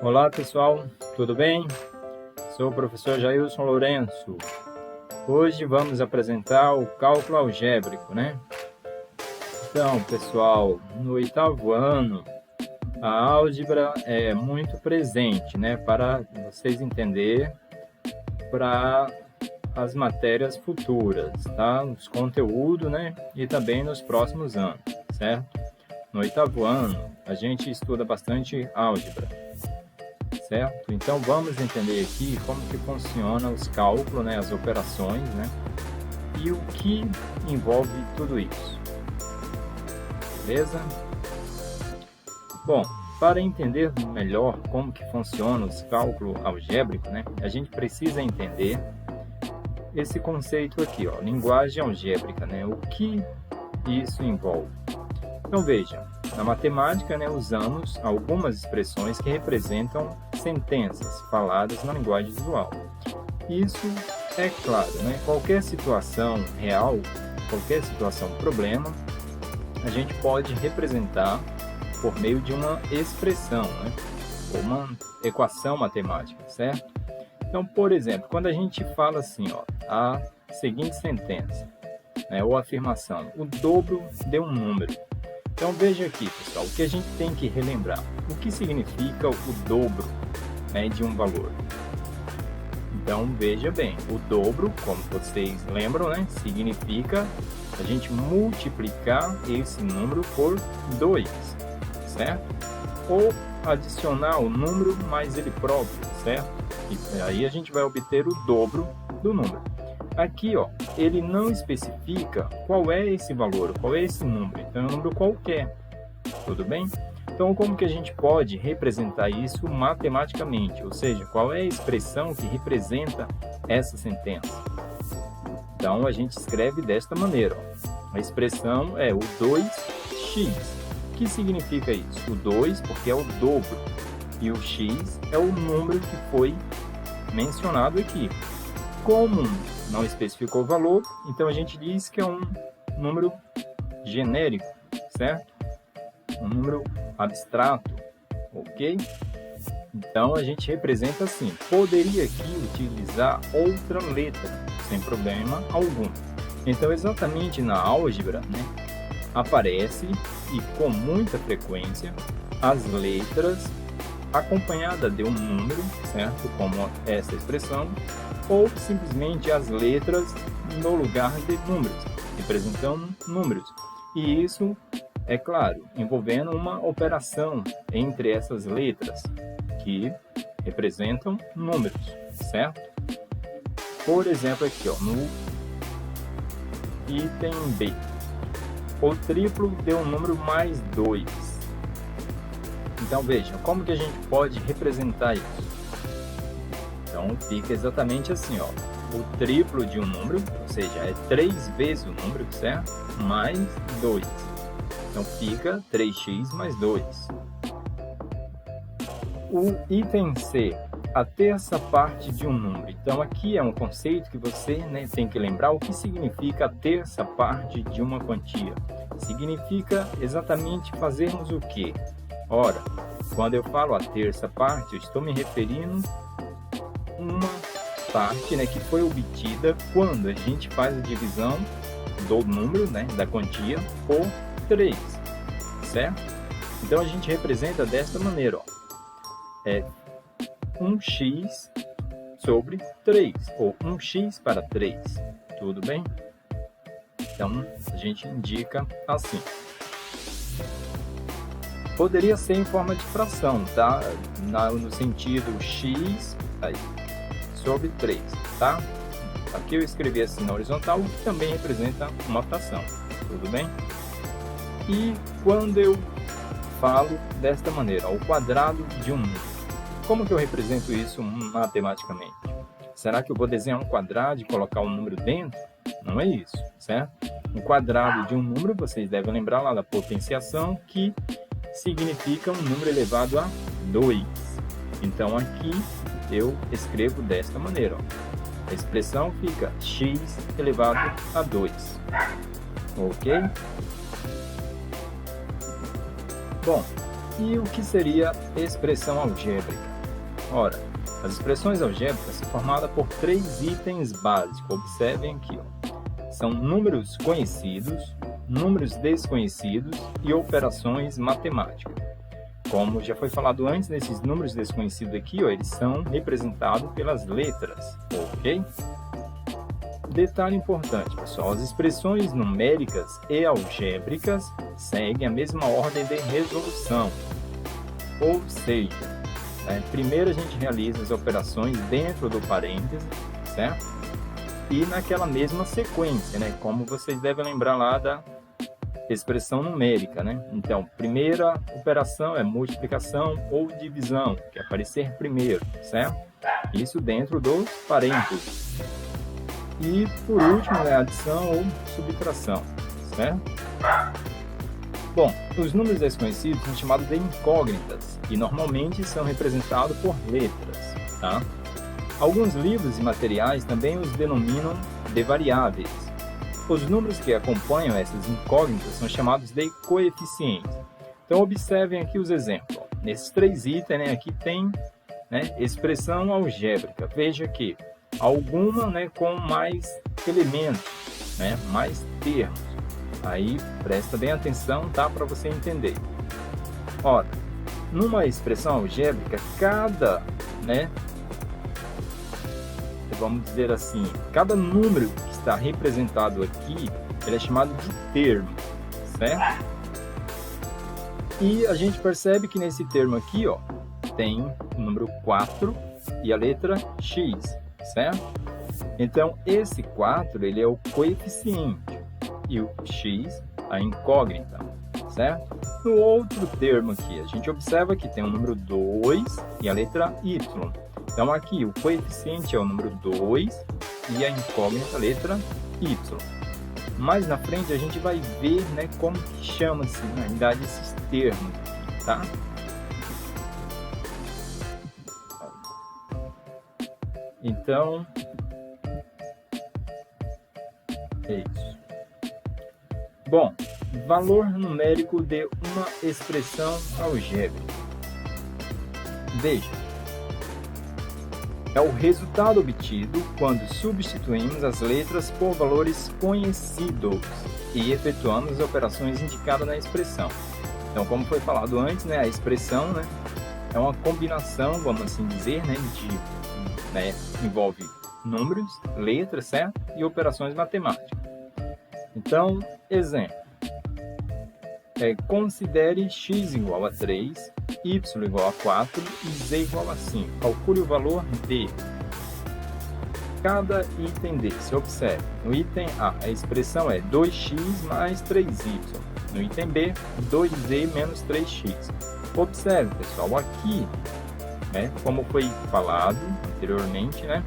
Olá pessoal, tudo bem? Sou o professor Jailson Lourenço. Hoje vamos apresentar o cálculo algébrico, né? Então, pessoal, no oitavo ano, a álgebra é muito presente, né? Para vocês entenderem para as matérias futuras, tá? Os conteúdos, né? E também nos próximos anos, certo? No oitavo ano, a gente estuda bastante álgebra. Certo? Então vamos entender aqui como que funciona os cálculos, né, as operações, né, e o que envolve tudo isso. Beleza? Bom, para entender melhor como que funciona os cálculos algébricos, né, a gente precisa entender esse conceito aqui, ó, linguagem algébrica, né, o que isso envolve. Então veja, na matemática, né, usamos algumas expressões que representam sentenças faladas na linguagem visual. Isso é claro, né? Qualquer situação real, qualquer situação problema, a gente pode representar por meio de uma expressão, né? Uma equação matemática, certo? Então, por exemplo, quando a gente fala assim, ó, a seguinte sentença, né, ou afirmação, o dobro de um número. Então veja aqui, pessoal, o que a gente tem que relembrar. O que significa o dobro, né, de um valor? Então veja bem, o dobro, como vocês lembram, né, significa a gente multiplicar esse número por 2, certo? Ou adicionar o número mais ele próprio, certo? E aí a gente vai obter o dobro do número. Aqui, ó, ele não especifica qual é esse valor, qual é esse número. Então, é um número qualquer. Tudo bem? Então, como que a gente pode representar isso matematicamente? Ou seja, qual é a expressão que representa essa sentença? Então, a gente escreve desta maneira. Ó. A expressão é o 2x. O que significa isso? O 2, porque é o dobro. E o x é o número que foi mencionado aqui. Como não especificou o valor, então a gente diz que é um número genérico, certo? Um número abstrato, ok? Então a gente representa assim. Poderia aqui utilizar outra letra, sem problema algum. Então exatamente na álgebra, né, aparece e com muita frequência as letras acompanhada de um número, certo? Como essa expressão, ou simplesmente as letras no lugar de números, representando números. E isso, é claro, envolvendo uma operação entre essas letras, que representam números, certo? Por exemplo, aqui, ó, no item B, o triplo de um número mais 2. Então, veja, como que a gente pode representar isso? Então, fica exatamente assim, ó. O triplo de um número, ou seja, é 3 vezes o número, certo? Mais 2. Então, fica 3x mais 2. O item C, a terça parte de um número. Então, aqui é um conceito que você, né, tem que lembrar o que significa a terça parte de uma quantia. Significa exatamente fazermos o quê? Ora, quando eu falo a terça parte, eu estou me referindo uma parte, né, que foi obtida quando a gente faz a divisão do número, né, da quantia, por 3, certo? Então a gente representa desta maneira, ó, é 1x sobre 3, ou 1x para 3, tudo bem? Então a gente indica assim. Poderia ser em forma de fração, tá? No sentido x aí, sobre 3, tá? Aqui eu escrevi assim na horizontal, que também representa uma fração, tudo bem? E quando eu falo desta maneira, o quadrado de um número, como que eu represento isso matematicamente? Será que eu vou desenhar um quadrado e colocar um número dentro? Não é isso, certo? Um quadrado de um número, vocês devem lembrar lá da potenciação, que significa um número elevado a 2. Então aqui eu escrevo desta maneira, ó. A expressão fica x elevado a 2. Ok? Bom, e o que seria expressão algébrica? Ora, as expressões algébricas são formadas por 3 itens básicos. Observem aqui, ó. São números conhecidos, números desconhecidos e operações matemáticas. Como já foi falado antes, nesses números desconhecidos aqui, ó, eles são representados pelas letras, ok? Detalhe importante, pessoal, as expressões numéricas e algébricas seguem a mesma ordem de resolução. Ou seja, primeiro a gente realiza as operações dentro do parêntese, certo? E naquela mesma sequência, né? Como vocês devem lembrar lá da expressão numérica, né? Então, primeira operação é multiplicação ou divisão, que é aparecer primeiro, certo? Isso dentro dos parênteses. E, por último, é adição ou subtração, certo? Bom, os números desconhecidos são chamados de incógnitas e normalmente são representados por letras, tá? Alguns livros e materiais também os denominam de variáveis. Os números que acompanham essas incógnitas são chamados de coeficientes. Então, observem aqui os exemplos. Nesses 3 itens, né, aqui tem, né, expressão algébrica. Veja aqui, alguma, né, com mais elementos, né, mais termos. Aí, presta bem atenção, tá, para você entender. Ora, numa expressão algébrica, cada, né, vamos dizer assim, cada número que está representado aqui, ele é chamado de termo, certo? E a gente percebe que nesse termo aqui, ó, tem o número 4 e a letra X, certo? Então, esse 4, ele é o coeficiente e o X, a incógnita, certo? No outro termo aqui, a gente observa que tem o número 2 e a letra Y. Então, aqui, o coeficiente é o número 2 e a incógnita, a letra Y. Mais na frente, a gente vai ver, né, como que chama-se, na realidade, esses termos aqui, tá? Então, é isso. Bom, valor numérico de uma expressão algébrica. Veja, é o resultado obtido quando substituímos as letras por valores conhecidos e efetuamos as operações indicadas na expressão. Então, como foi falado antes, né, a expressão, né, é uma combinação, vamos assim dizer, né, envolve números, letras, certo? E operações matemáticas. Então, exemplo. Considere x igual a 3, y igual a 4 e z igual a 5. Calcule o valor de cada item desse. Observe, no item A, a expressão é 2x mais 3y. No item B, 2z menos 3x. Observe, pessoal, aqui, né, como foi falado anteriormente, né,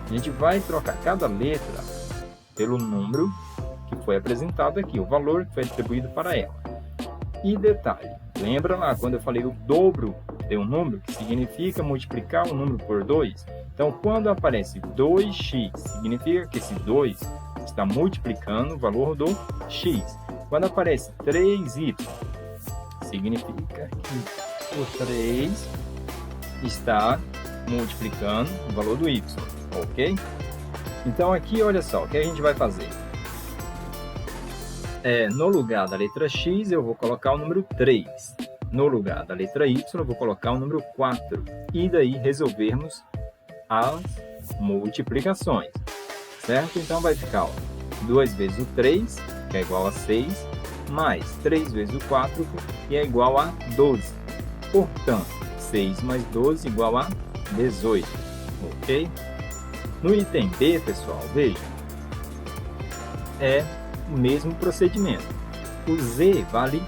a gente vai trocar cada letra pelo número que foi apresentado aqui, o valor que foi atribuído para ela. E detalhe, lembra lá quando eu falei o dobro de um número, que significa multiplicar o número por 2? Então, quando aparece 2x, significa que esse 2 está multiplicando o valor do x. Quando aparece 3y, significa que o 3 está multiplicando o valor do y, ok? Então, aqui, olha só, o que a gente vai fazer? No lugar da letra X, eu vou colocar o número 3. No lugar da letra Y, eu vou colocar o número 4. E daí resolvermos as multiplicações, certo? Então, vai ficar 2 vezes o 3, que é igual a 6, mais 3 vezes o 4, que é igual a 12. Portanto, 6 mais 12 igual a 18, ok? No item B, pessoal, veja, é o mesmo procedimento. O z vale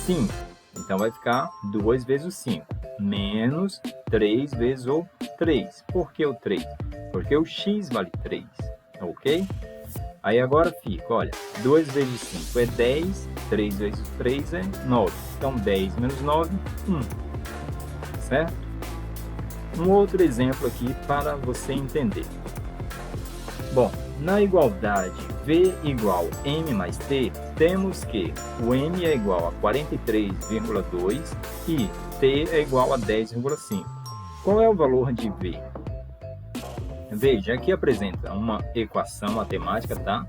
5, então vai ficar 2 vezes o 5, menos 3 vezes o 3. Por que o 3? Porque o x vale 3, ok? Aí agora fica, olha, 2 vezes 5 é 10, 3 vezes 3 é 9. Então 10 menos 9, 1, certo? Um outro exemplo aqui para você entender. Bom, na igualdade V igual M mais T, temos que o M é igual a 43,2 e T é igual a 10,5. Qual é o valor de V? Veja, aqui apresenta uma equação matemática, tá?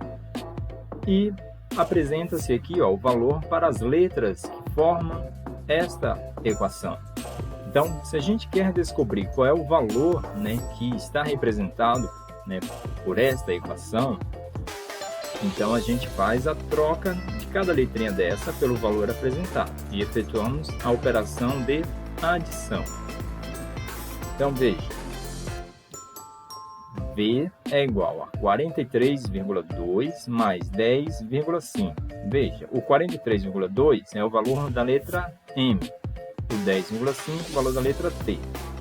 E apresenta-se aqui, ó, o valor para as letras que formam esta equação. Então, se a gente quer descobrir qual é o valor, né, que está representado, né, por esta equação, então a gente faz a troca de cada letrinha dessa pelo valor apresentado e efetuamos a operação de adição. Então, veja. V é igual a 43,2 mais 10,5. Veja, o 43,2 é o valor da letra M, o 10,5 o valor da letra T.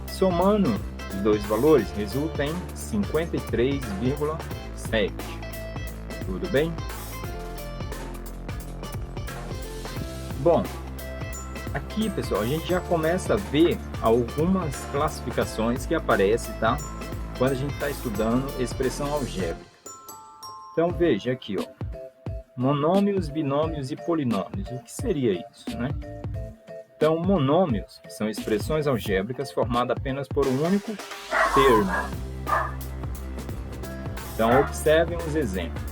Somando os dois valores, resulta em 53,7. Tudo bem? Bom, aqui, pessoal, a gente já começa a ver algumas classificações que aparecem, tá? Quando a gente está estudando expressão algébrica. Então, veja aqui, ó, monômios, binômios e polinômios. O que seria isso, né? Então, monômios são expressões algébricas formadas apenas por um único termo. Então, observem os exemplos.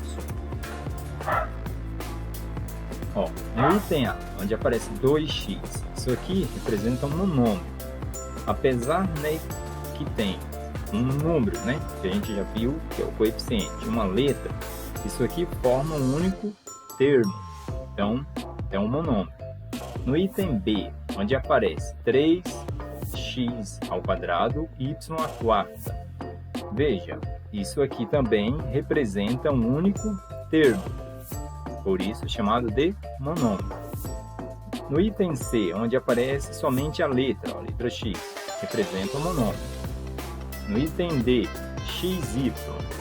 Ó, no item A, onde aparece 2x, isso aqui representa um monômio. Apesar, né, que tem um número, né, que a gente já viu, que é o coeficiente, uma letra, isso aqui forma um único termo, então é um monômio. No item B, onde aparece 3x ao quadrado, y à quarta, veja, isso aqui também representa um único termo, por isso chamado de monômio. No item C, onde aparece somente a letra x, representa um monômio. No item D, xy,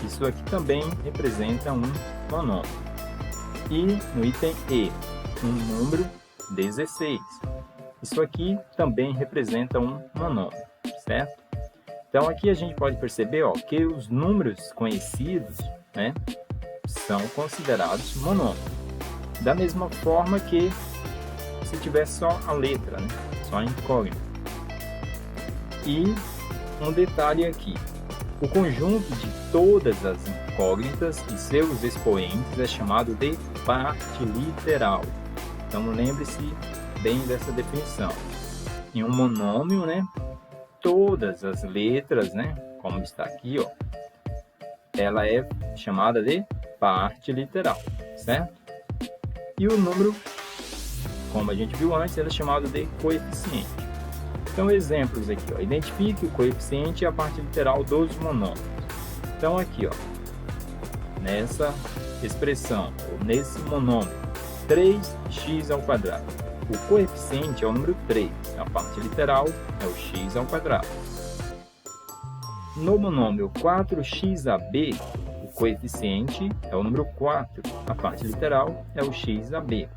isso aqui também representa um monômio. E no item E, um número 16. Isso aqui também representa um monômio, certo? Então aqui a gente pode perceber, ó, que os números conhecidos, né, são considerados monômios. Da mesma forma que se tiver só a letra, né, só a incógnita. E um detalhe aqui, o conjunto de todas as incógnitas e seus expoentes é chamado de parte literal. Então lembre-se bem dessa definição. Em um monômio, né, todas as letras, né, como está aqui, ó, ela é chamada de parte literal, certo? E o número, como a gente viu antes, ele é chamado de coeficiente. Então, exemplos aqui, ó. Identifique o coeficiente e a parte literal dos monômios. Então, aqui, ó, nessa expressão, ou nesse monômio, 3x ao quadrado. O coeficiente é o número 3, a parte literal é o x ao quadrado. No monômio 4xab, o coeficiente é o número 4, a parte literal é o xab.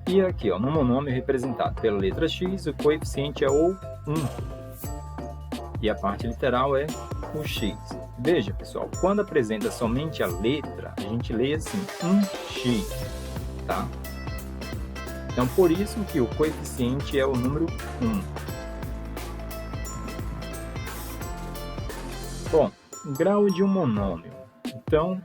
E aqui, ó, no monômio representado pela letra x, o coeficiente é o 1 e a parte literal é o x. Veja, pessoal, quando apresenta somente a letra, a gente lê assim, 1x, tá? Então, por isso que o coeficiente é o número 1. Bom, grau de um monômio. Então,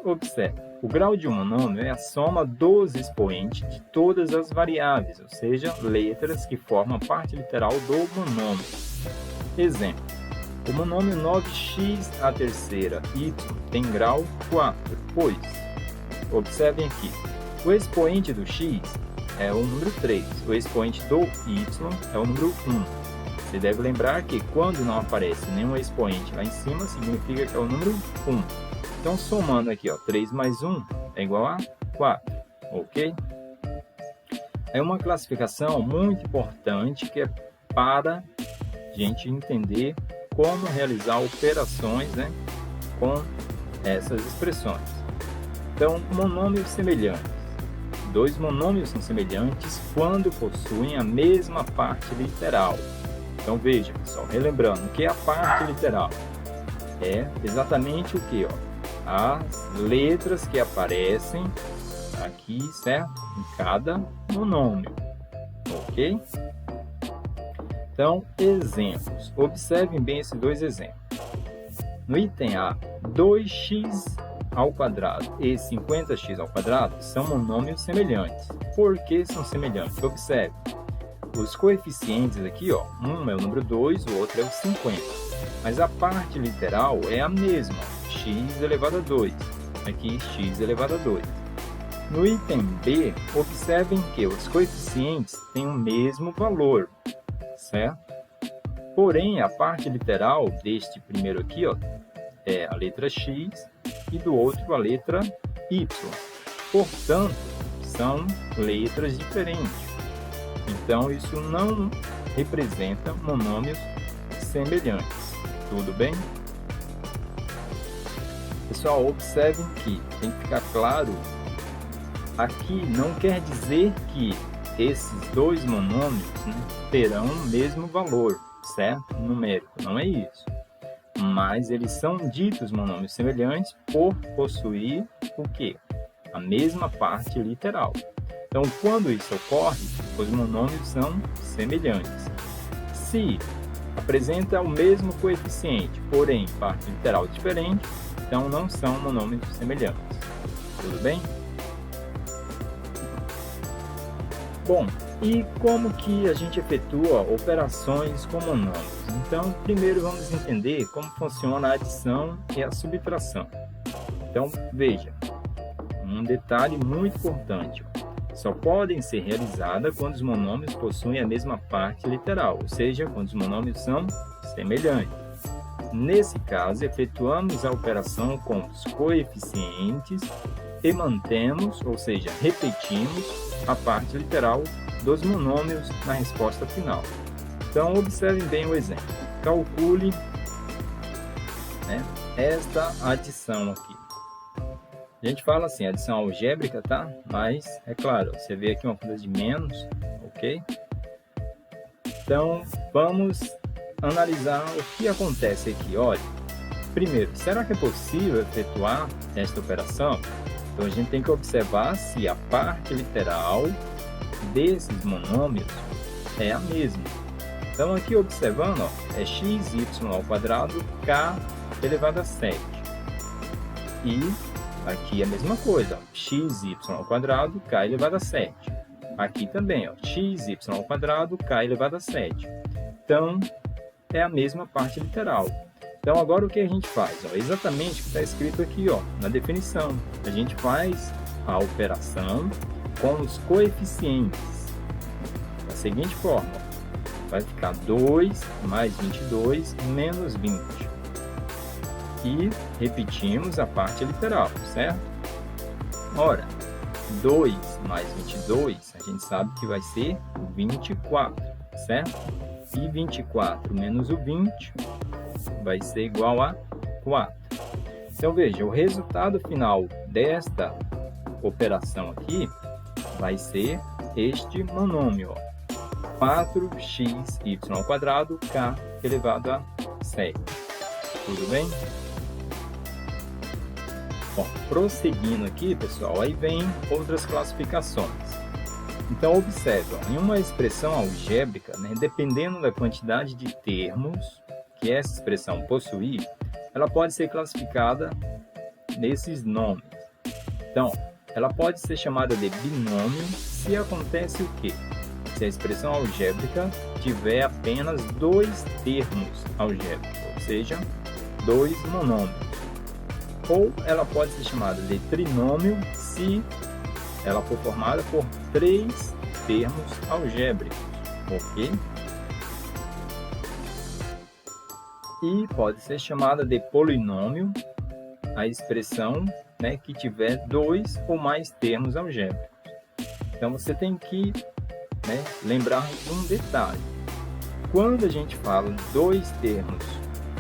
observe. O grau de um monômio é a soma dos expoentes de todas as variáveis, ou seja, letras que formam a parte literal do monômio. Exemplo, o monômio 9x à terceira y tem grau 4, pois, observem aqui, o expoente do x é o número 3, o expoente do y é o número 1. Você deve lembrar que quando não aparece nenhum expoente lá em cima, significa que é o número 1. Então, somando aqui, ó, 3 mais 1 é igual a 4, ok? É uma classificação muito importante que é para a gente entender como realizar operações, né, com essas expressões. Então, monômios semelhantes. Dois monômios são semelhantes quando possuem a mesma parte literal. Então, veja, pessoal, relembrando, o que é a parte literal? É exatamente o que, ó? As letras que aparecem aqui, certo? Em cada monômio, ok? Então, exemplos. Observem bem esses dois exemplos. No item A, 2x ao quadrado e 50x ao quadrado são monômios semelhantes. Por que são semelhantes? Observe. Os coeficientes aqui, ó, um é o número 2, o outro é o 50. Mas a parte literal é a mesma, x elevado a 2. Aqui, x elevado a 2. No item B, observem que os coeficientes têm o mesmo valor, certo? Porém, a parte literal deste primeiro aqui, ó, é a letra x e do outro a letra y. Portanto, são letras diferentes. Então, isso não representa monômios semelhantes. Tudo bem? Pessoal, observem que tem que ficar claro, aqui não quer dizer que esses dois monômios, né, terão o mesmo valor, certo? Numérico, não é isso. Mas eles são ditos monômios semelhantes por possuir o quê? A mesma parte literal. Então, quando isso ocorre, os monômios são semelhantes. Se apresenta o mesmo coeficiente, porém parte literal diferente, então não são monômios semelhantes. Tudo bem? Bom, e como que a gente efetua operações com monômios? Então, primeiro vamos entender como funciona a adição e a subtração. Então, veja, um detalhe muito importante. Só podem ser realizadas quando os monômios possuem a mesma parte literal, ou seja, quando os monômios são semelhantes. Nesse caso, efetuamos a operação com os coeficientes e mantemos, ou seja, repetimos a parte literal dos monômios na resposta final. Então, observem bem o exemplo. Calcule, né, esta adição aqui. A gente fala assim, adição algébrica, tá? Mas, é claro, você vê aqui uma coisa de menos, ok? Então, vamos analisar o que acontece aqui. Olha, primeiro, será que é possível efetuar esta operação? Então, a gente tem que observar se a parte literal desses monômios é a mesma. Então, aqui observando, ó, é xy ao quadrado k elevado a 7. E aqui é a mesma coisa, ó, xy ao quadrado k elevado a 7. Aqui também, ó, xy ao quadrado k elevado a 7. Então, é a mesma parte literal. Então, agora o que a gente faz? Ó, exatamente o que está escrito aqui, ó, na definição. A gente faz a operação com os coeficientes da seguinte forma. Ó, vai ficar 2 mais 22 menos 20. E repetimos a parte literal, certo? Ora, 2 mais 22, a gente sabe que vai ser 24, certo? E 24 menos o 20 vai ser igual a 4. Então, veja, o resultado final desta operação aqui vai ser este monômio, ó, 4xy ao quadrado k elevado a 7. Tudo bem? Bom, prosseguindo aqui, pessoal, aí vem outras classificações. Então, observe, ó, em uma expressão algébrica, né, dependendo da quantidade de termos que essa expressão possuir, ela pode ser classificada nesses nomes. Então, ela pode ser chamada de binômio se acontece o quê? Se a expressão algébrica tiver apenas dois termos algébricos, ou seja, dois monômios. Ou ela pode ser chamada de trinômio se ela for formada por três termos algébricos, ok? E pode ser chamada de polinômio a expressão, né, que tiver dois ou mais termos algébricos. Então você tem que, né, lembrar de um detalhe. Quando a gente fala dois termos,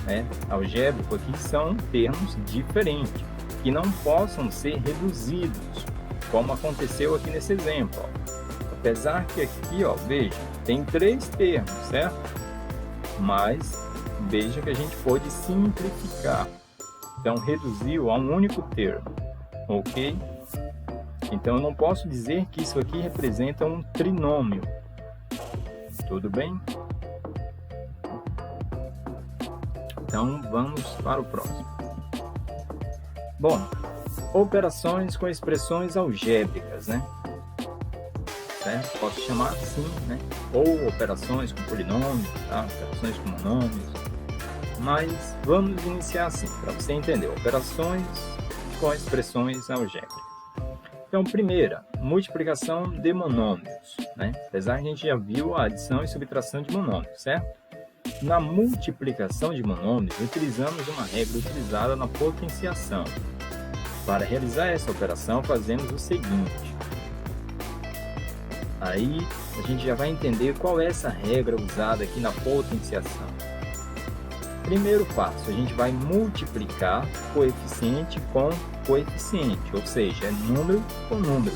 né, algébricos, aqui são termos diferentes, que não possam ser reduzidos, como aconteceu aqui nesse exemplo. Ó. Apesar que aqui, ó, veja, tem três termos, certo? Mas veja que a gente pode simplificar. Então, reduziu a um único termo, ok? Então, eu não posso dizer que isso aqui representa um trinômio. Tudo bem? Então, vamos para o próximo. Bom, operações com expressões algébricas, né? Certo? Posso chamar assim, né? Ou operações com polinômios, tá? Operações com monômios. Mas vamos iniciar assim, para você entender. Operações com expressões algébricas. Então, primeira, multiplicação de monômios, né? Apesar que a gente já viu a adição e subtração de monômios, certo? Na multiplicação de monômios, utilizamos uma regra utilizada na potenciação. Para realizar essa operação, fazemos o seguinte. Aí, a gente já vai entender qual é essa regra usada aqui na potenciação. Primeiro passo, a gente vai multiplicar coeficiente com coeficiente, ou seja, é número com número.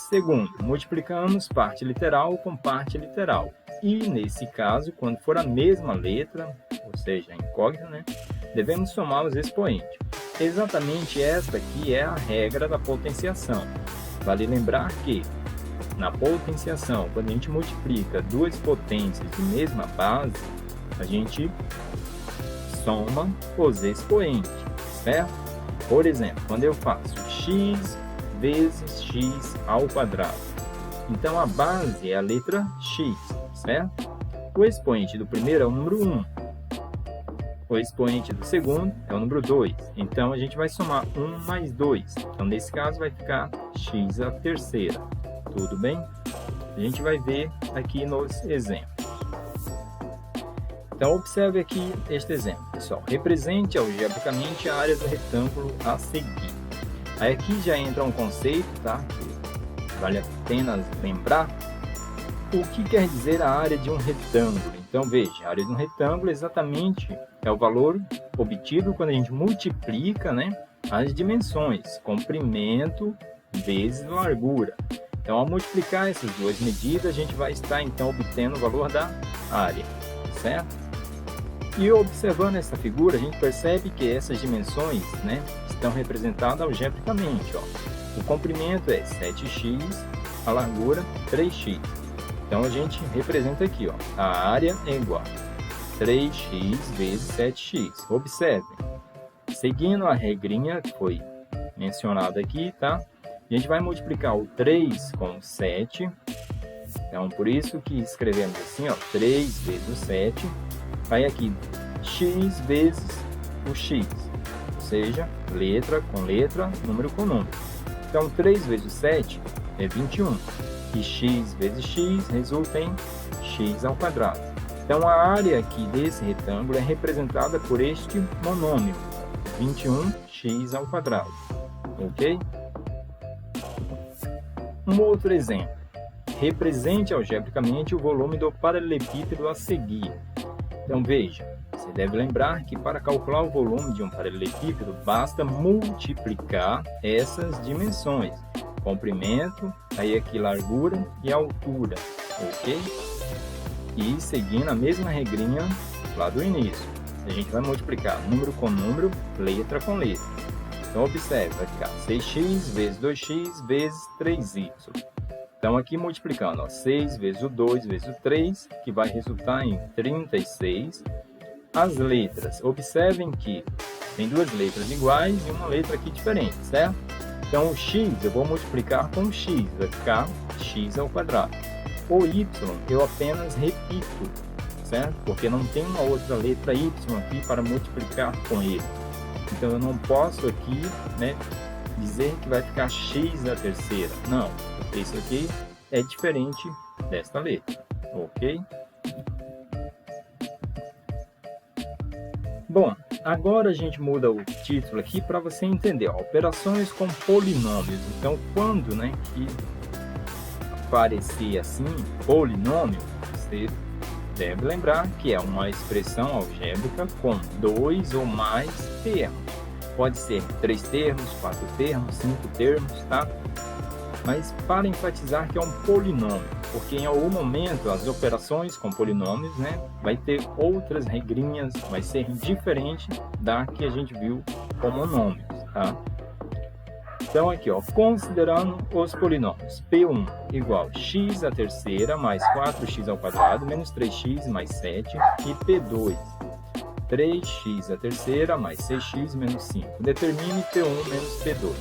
Segundo, multiplicamos parte literal com parte literal. E nesse caso, quando for a mesma letra, ou seja, a incógnita, né, devemos somar os expoentes. Exatamente esta aqui é a regra da potenciação. Vale lembrar que na potenciação, quando a gente multiplica duas potências de mesma base, a gente soma os expoentes, certo? Por exemplo, quando eu faço x vezes x ao quadrado, então a base é a letra x, certo? O expoente do primeiro é o número 1, o expoente do segundo é o número 2, então a gente vai somar 1 mais 2, então nesse caso vai ficar x à terceira, tudo bem? A gente vai ver aqui nos exemplos. Então, observe aqui este exemplo, pessoal. Represente algebricamente a área do retângulo a seguir. Aí aqui já entra um conceito, tá? Que vale a pena lembrar. O que quer dizer a área de um retângulo? Então, veja, a área de um retângulo exatamente é o valor obtido quando a gente multiplica, né, as dimensões, comprimento vezes largura. Então, ao multiplicar essas duas medidas, a gente vai estar, então, obtendo o valor da área, certo? E observando essa figura, a gente percebe que essas dimensões, né, estão representadas algebricamente. Ó. O comprimento é 7x, a largura 3x. Então, a gente representa aqui, ó, a área é igual a 3x vezes 7x. Observem, seguindo a regrinha que foi mencionada aqui, tá? A gente vai multiplicar o 3 com o 7. Então, por isso que escrevemos assim, ó, 3 vezes o 7. Aí aqui, x vezes o x, ou seja, letra com letra, número com número. Então, 3 vezes o 7 é 21, e x vezes x resulta em x ao quadrado. Então, a área aqui desse retângulo é representada por este monômio, 21x ao quadrado, ok? Um outro exemplo, represente algebricamente o volume do paralelepípedo a seguir. Então, veja, você deve lembrar que para calcular o volume de um paralelepípedo, basta multiplicar essas dimensões. Comprimento, aí aqui largura e altura, ok? E seguindo a mesma regrinha lá do início. A gente vai multiplicar número com número, letra com letra. Então, observe, vai ficar 6x vezes 2x vezes 3y. Então, aqui multiplicando, ó, 6 vezes o 2 vezes o 3, que vai resultar em 36. As letras, observem que tem duas letras iguais e uma letra aqui diferente, certo? Então, o x eu vou multiplicar com o x, vai ficar x ao quadrado. O y eu apenas repito, certo? Porque não tem uma outra letra y aqui para multiplicar com ele. Então, eu não posso aqui, né, dizer que vai ficar x à terceira. Não, porque isso aqui é diferente desta letra, ok? Bom, agora a gente muda o título aqui para você entender, ó, operações com polinômios. Então, quando, né, que aparecer assim, polinômio, você deve lembrar que é uma expressão algébrica com 2 ou mais termos. Pode ser 3 termos, 4 termos, 5 termos, tá? Mas para enfatizar que é um polinômio, porque em algum momento as operações com polinômios, né, vai ter outras regrinhas, vai ser diferente da que a gente viu com monômios, tá? Então aqui, ó, considerando os polinômios, P1 igual a x à terceira mais 4x ao quadrado menos 3x mais 7 e P2 3x à terceira mais 6x menos 5. Determine P1 menos P2.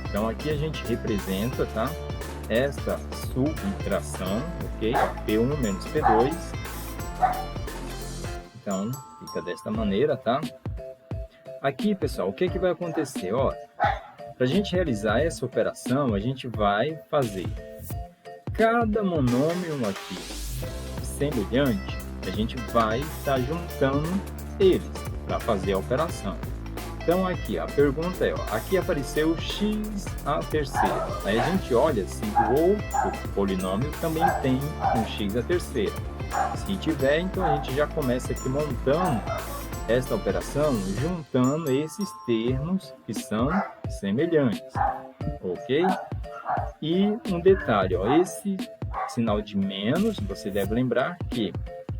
Então, aqui a gente representa, tá? Esta subtração, ok? P1 menos P2. Então, fica desta maneira, tá? Aqui, pessoal, o que que vai acontecer? Ó, para a gente realizar essa operação, a gente vai fazer cada monômio aqui semelhante, a gente vai estar juntando eles para fazer a operação. Então, aqui a pergunta é, ó, aqui apareceu x à terceira. Aí a gente olha se o outro polinômio também tem um x à terceira. Se tiver, então a gente já começa aqui montando esta operação, juntando esses termos que são semelhantes, ok? E um detalhe, ó, esse sinal de menos, você deve lembrar que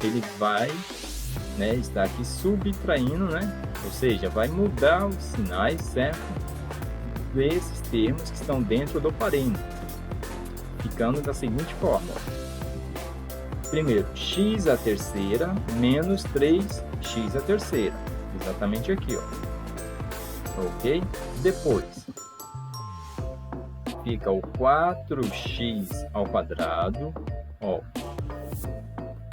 ele vai, né, estar aqui subtraindo, né? Ou seja, vai mudar os sinais, certo? Desses termos que estão dentro do parênteses, ficando da seguinte forma. Primeiro, x à terceira menos 3x à terceira. Exatamente aqui, ó. Ok? Depois, fica o 4x ao quadrado, ó.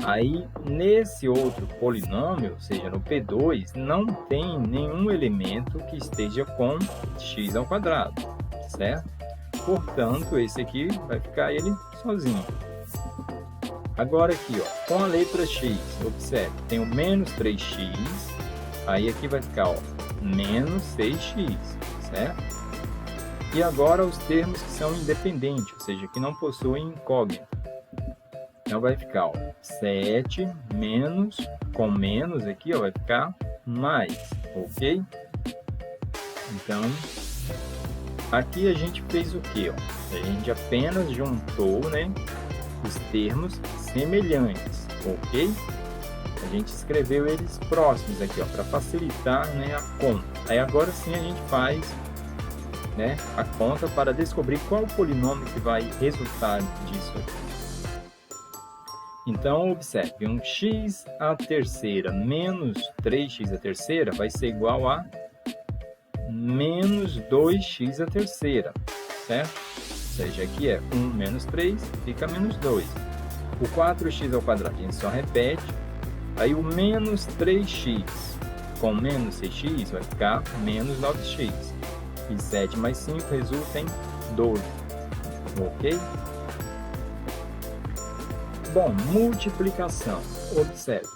Aí, nesse outro polinômio, ou seja, no P2, não tem nenhum elemento que esteja com x ao quadrado, certo? Portanto, esse aqui vai ficar ele sozinho. Agora aqui, ó, com a letra x, observe, tem o menos 3x, aí aqui vai ficar, ó, menos 6x, certo? E agora os termos que são independentes, ou seja, que não possuem incógnita. Então vai ficar, ó, 7 menos, com menos aqui, ó, vai ficar mais, ok? Então, aqui a gente fez o que, ó? A gente apenas juntou, né, os termos semelhantes, ok? A gente escreveu eles próximos aqui, ó, para facilitar, né, a conta. Aí agora sim a gente faz, né, a conta para descobrir qual polinômio que vai resultar disso aqui. Então, observe, um x à terceira menos 3x à terceira vai ser igual a menos 2x à terceira, certo? Ou seja, aqui é 1 menos 3, fica menos 2. O 4x ao quadrado, a gente só repete. Aí o menos 3x com menos 6x vai ficar menos 9x. E 7 mais 5 resulta em 12. Ok? Bom, multiplicação. Observe.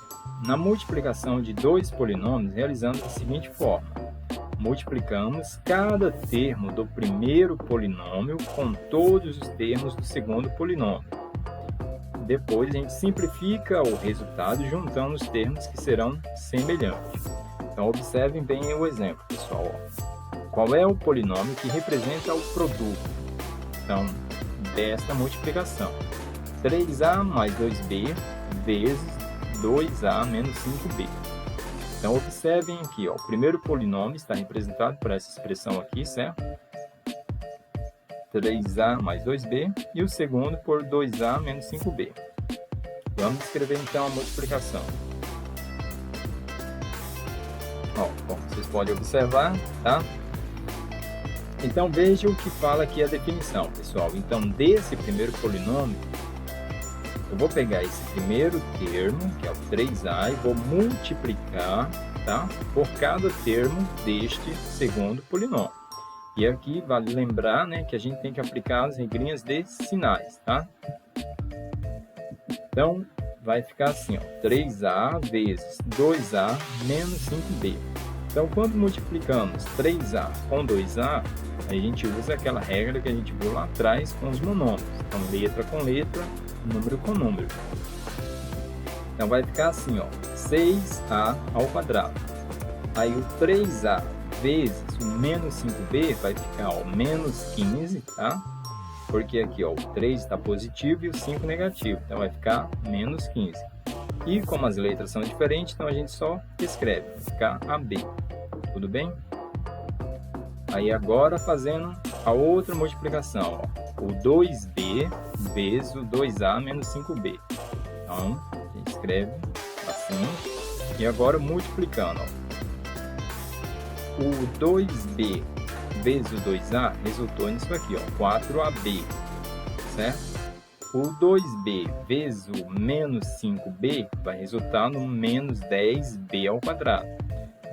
Na multiplicação de dois polinômios, realizamos da seguinte forma. Multiplicamos cada termo do primeiro polinômio com todos os termos do segundo polinômio. Depois, a gente simplifica o resultado juntando os termos que serão semelhantes. Então, observem bem o exemplo, pessoal. Qual é o polinômio que representa o produto? Então, desta multiplicação. 3a mais 2b vezes 2a menos 5b. Então, observem aqui, ó, o primeiro polinômio está representado por essa expressão aqui, certo? 3a mais 2b e o segundo por 2a menos 5b. Vamos escrever então a multiplicação. Ó, como vocês podem observar, tá? Então, veja o que fala aqui a definição, pessoal. Então, desse primeiro polinômio, eu vou pegar esse primeiro termo, que é o 3a, e vou multiplicar, tá, por cada termo deste segundo polinômio. E aqui vale lembrar, né, que a gente tem que aplicar as regrinhas de sinais, tá? Então, vai ficar assim, ó, 3a vezes 2a menos 5b. Então, quando multiplicamos 3a com 2a, a gente usa aquela regra que a gente viu lá atrás com os monômios. Então, letra com letra, número com número. Então, vai ficar assim, ó, 6a ao quadrado. Aí, o 3a vezes o menos 5b vai ficar, ó, menos 15, tá? Porque aqui, ó, o 3 está positivo e o 5 negativo. Então, vai ficar menos 15. E como as letras são diferentes, então a gente só escreve, vai ficar AB. Tudo bem? Aí agora fazendo a outra multiplicação, ó, o 2b vezes o 2a menos 5b. Então, a gente escreve assim, E agora multiplicando, ó. O 2b vezes o 2a resultou nisso aqui, ó, 4ab, certo? O 2b vezes o menos 5b vai resultar no menos 10b ao quadrado.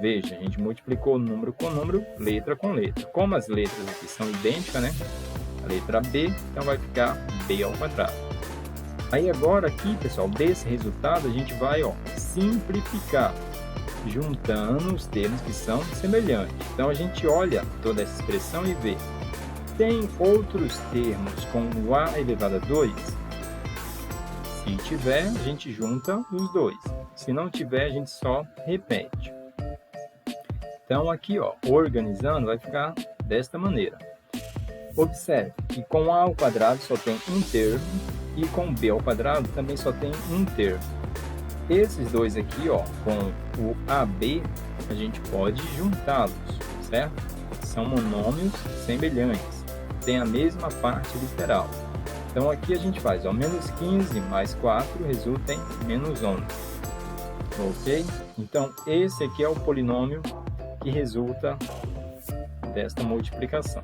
Veja, a gente multiplicou número com número, letra com letra. Como as letras aqui são idênticas, né? A letra b, então vai ficar b ao quadrado. Aí agora aqui, pessoal, desse resultado a gente vai, ó, simplificar, juntando os termos que são semelhantes. Então a gente olha toda essa expressão e vê. Tem outros termos com o a elevado a 2? Se tiver, a gente junta os dois. Se não tiver, a gente só repete. Então aqui, ó, organizando, vai ficar desta maneira. Observe que com a ao quadrado só tem um termo e com b ao quadrado também só tem um termo. Esses dois aqui, ó, com o AB, a gente pode juntá-los, certo? São monômios semelhantes, tem a mesma parte literal. Então aqui a gente faz, ó, menos 15 mais 4 resulta em menos 11. Ok? Então esse aqui é o polinômio que resulta desta multiplicação.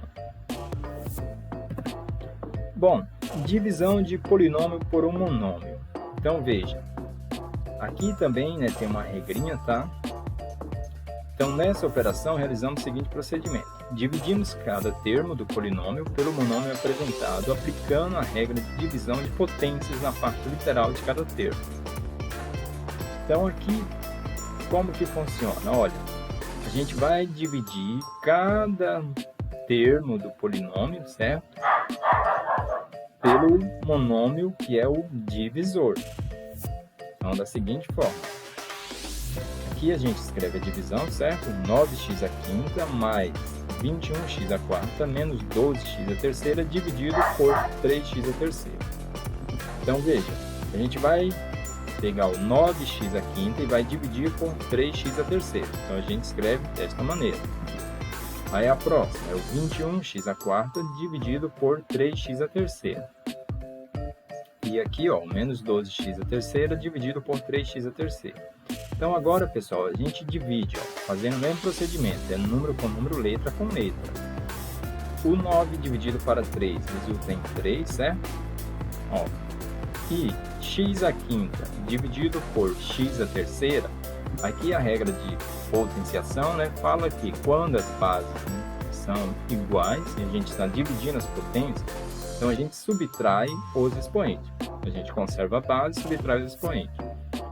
Bom, divisão de polinômio por um monômio. Então veja, aqui também, né, tem uma regrinha, tá? Então nessa operação realizamos o seguinte procedimento. Dividimos cada termo do polinômio pelo monômio apresentado, aplicando a regra de divisão de potências na parte literal de cada termo. Então aqui, como que funciona? Olha, a gente vai dividir cada termo do polinômio, certo? Pelo monômio que é o divisor. Então, da seguinte forma. Aqui a gente escreve a divisão, certo? 9x à quinta mais 21x à quarta menos 12x à terceira dividido por 3x à terceira. Então, veja, a gente vai pegar o 9x à quinta e vai dividir por 3x à terceira. Então, a gente escreve desta maneira. Aí a próxima é o 21x à quarta dividido por 3x à terceira. E aqui, ó, menos 12x à terceira dividido por 3x à terceira. Então agora, pessoal, a gente divide, ó, fazendo o mesmo procedimento, é número com número, letra com letra. O 9 dividido para 3 resulta em 3, certo? Ó, e x à quinta dividido por x à terceira, aqui a regra de potenciação, né, fala que quando as bases, né, são iguais e a gente está dividindo as potências, então a gente subtrai os expoentes. A gente conserva a base e subtrai os expoentes.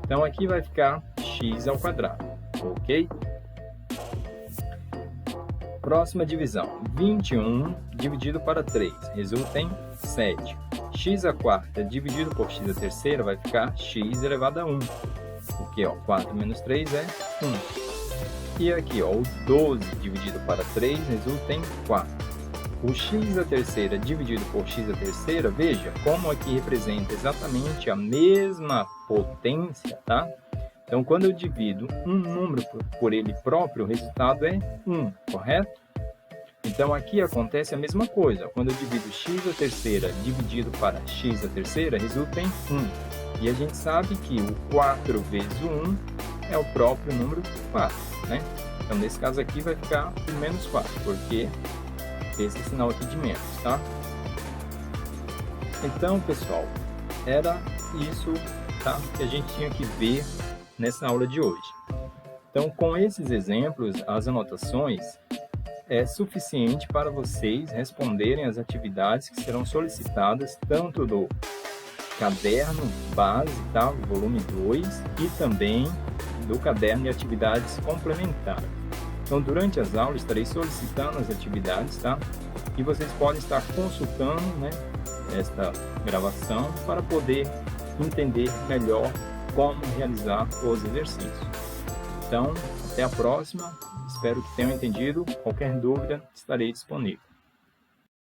Então aqui vai ficar x ao quadrado, ok? Próxima divisão, 21 dividido para 3 resulta em 7. X à quarta dividido por x à terceira vai ficar x elevado a 1. Porque, ó, 4 menos 3 é 1. E aqui, ó, o 12 dividido para 3 resulta em 4. O x à terceira dividido por x à terceira, veja como aqui representa exatamente a mesma potência, tá? Então, quando eu divido um número por ele próprio, o resultado é 1, correto? Então, aqui acontece a mesma coisa. Quando eu divido x à terceira dividido para x à terceira, resulta em 1. E a gente sabe que o 4 vezes o 1 é o próprio número 4, né? Então, nesse caso aqui vai ficar o menos 4, porque esse sinal aqui de menos, tá? Então, pessoal, era isso, tá, que a gente tinha que ver nessa aula de hoje. Então, com esses exemplos, as anotações é suficiente para vocês responderem as atividades que serão solicitadas tanto do caderno base, tá, volume 2, e também do caderno de atividades complementares. Então, durante as aulas, estarei solicitando as atividades, tá? E vocês podem estar consultando, né, esta gravação para poder entender melhor como realizar os exercícios. Então, até a próxima. Espero que tenham entendido. Qualquer dúvida, estarei disponível.